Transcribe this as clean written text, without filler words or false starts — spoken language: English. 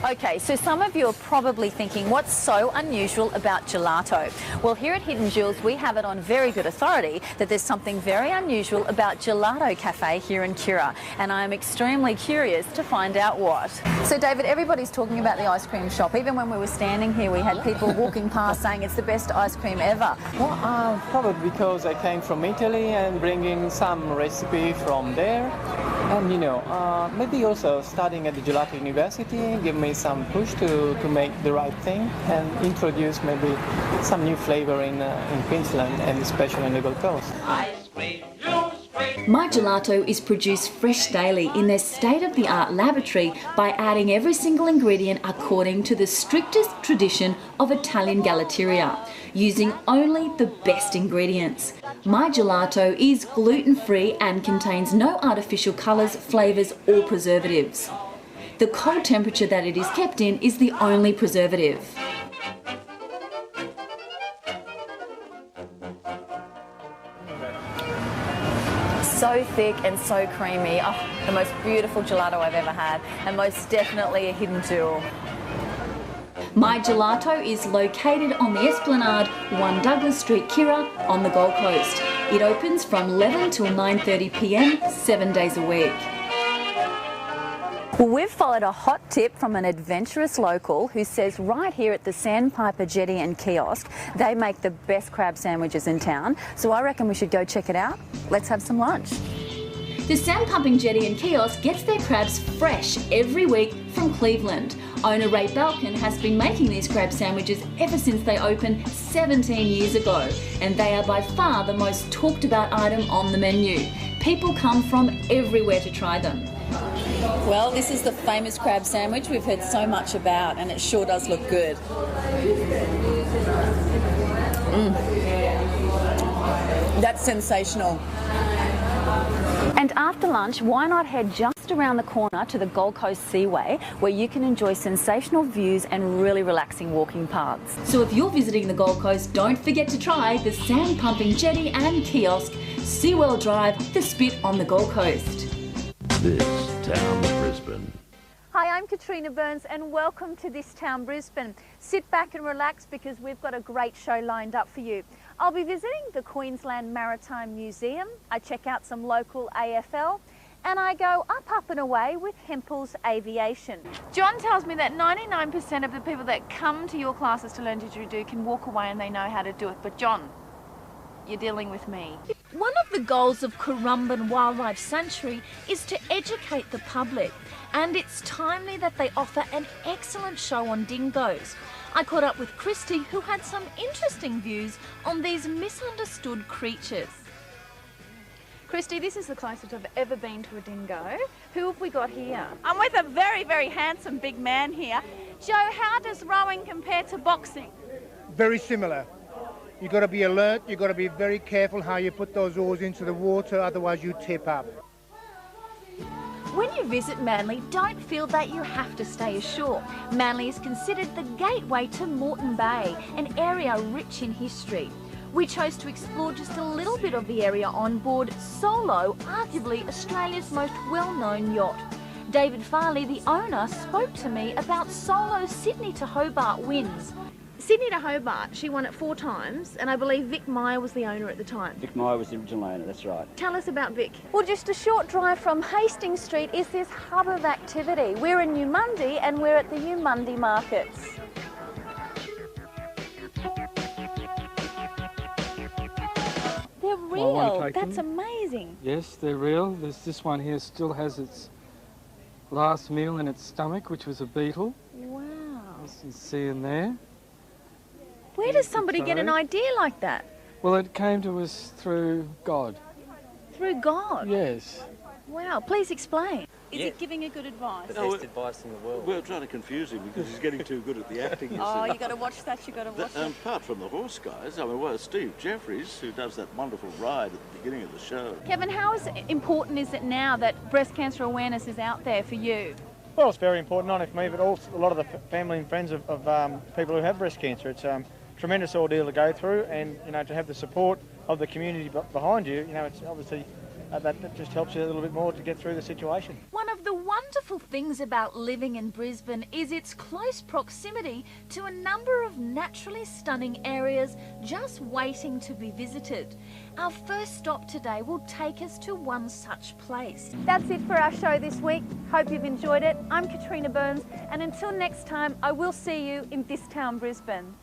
Okay, so some of you are probably thinking, what's so unusual about gelato? Well, here at Hidden Jewels, we have it on very good authority that there's something very unusual about Gelato Cafe here in Kirra, and I am extremely curious to find out what. So, David, everybody's talking about the ice cream shop. Even when we were standing here, we had people walking past saying it's the best ice cream ever. Well, probably because I came from Italy and bringing some recipe from there. And, you know, maybe also studying at the Gelato University give me some push to make the right thing and introduce maybe some new flavour in Queensland and especially in the Gold Coast. My Gelato is produced fresh daily in their state-of-the-art laboratory by adding every single ingredient according to the strictest tradition of Italian gelateria, using only the best ingredients. My Gelato is gluten-free and contains no artificial colours, flavours or preservatives. The cold temperature that it is kept in is the only preservative. So thick and so creamy. Oh, the most beautiful gelato I've ever had, and most definitely a hidden jewel. My Gelato is located on the Esplanade, 1 Douglas Street, Kirra, on the Gold Coast. It opens from 11 till 9:30 p.m, 7 days a week. Well, we've followed a hot tip from an adventurous local who says right here at the Sandpiper Jetty and Kiosk, they make the best crab sandwiches in town. So I reckon we should go check it out. Let's have some lunch. The Sandpumping Jetty and Kiosk gets their crabs fresh every week from Cleveland. Owner Ray Balkin has been making these crab sandwiches ever since they opened 17 years ago, and they are by far the most talked about item on the menu. People come from everywhere to try them. Well, this is the famous crab sandwich we've heard so much about, and it sure does look good. That's sensational. And after lunch, why not head just around the corner to the Gold Coast Seaway, where you can enjoy sensational views and really relaxing walking paths. So if you're visiting the Gold Coast, don't forget to try the Sand Pumping Jetty and Kiosk, Seawell Drive, the Spit on the Gold Coast. This town, Brisbane. Hi, I'm Katrina Burns and welcome to This Town Brisbane. Sit back and relax because we've got a great show lined up for you. I'll be visiting the Queensland Maritime Museum, I check out some local AFL, and I go up and away with Hempel's Aviation. John tells me that 99% of the people that come to your classes to learn didgeridoo can walk away and they know how to do it. But John, you're dealing with me. One of the goals of Currumbin Wildlife Sanctuary is to educate the public, and it's timely that they offer an excellent show on dingoes. I caught up with Christy, who had some interesting views on these misunderstood creatures. Christy, this is the closest I've ever been to a dingo. Who have we got here? I'm with a very, very handsome big man here. Joe, how does rowing compare to boxing? Very similar. You've got to be alert, you've got to be very careful how you put those oars into the water, otherwise you tip up. When you visit Manly, don't feel that you have to stay ashore. Manly is considered the gateway to Moreton Bay, an area rich in history. We chose to explore just a little bit of the area on board Solo, arguably Australia's most well-known yacht. David Farley, the owner, spoke to me about Solo's Sydney to Hobart wins. Sydney to Hobart, she won it 4 times, and I believe Vic Meyer was the owner at the time. Vic Meyer was the original owner, that's right. Tell us about Vic. Well, just a short drive from Hastings Street is this hub of activity. We're in Newmundi and we're at the Newmundi markets. They're real. That's amazing. Yes, they're real. This one here still has its last meal in its stomach, which was a beetle. Wow. As you can see in there. Where does somebody get an idea like that? Well, it came to us through God. Through God? Yes. Wow, please explain. Is it giving a good advice? The best advice in the world. We're trying to confuse him because he's getting too good at the acting. Oh, you got to watch that, you got to watch it. Apart from the horse guys, I mean, well, Steve Jeffries, who does that wonderful ride at the beginning of the show. Kevin, how important is it now that breast cancer awareness is out there for you? Well, it's very important, not only for me, but also a lot of the family and friends of people who have breast cancer. It's a tremendous ordeal to go through, and you know, to have the support of the community behind you, you know, it's obviously that just helps you a little bit more to get through the situation. One of the wonderful wonderful things about living in Brisbane is its close proximity to a number of naturally stunning areas just waiting to be visited. Our first stop today will take us to one such place. That's it for our show this week. Hope you've enjoyed it. I'm Katrina Burns, and until next time, I will see you in this town, Brisbane.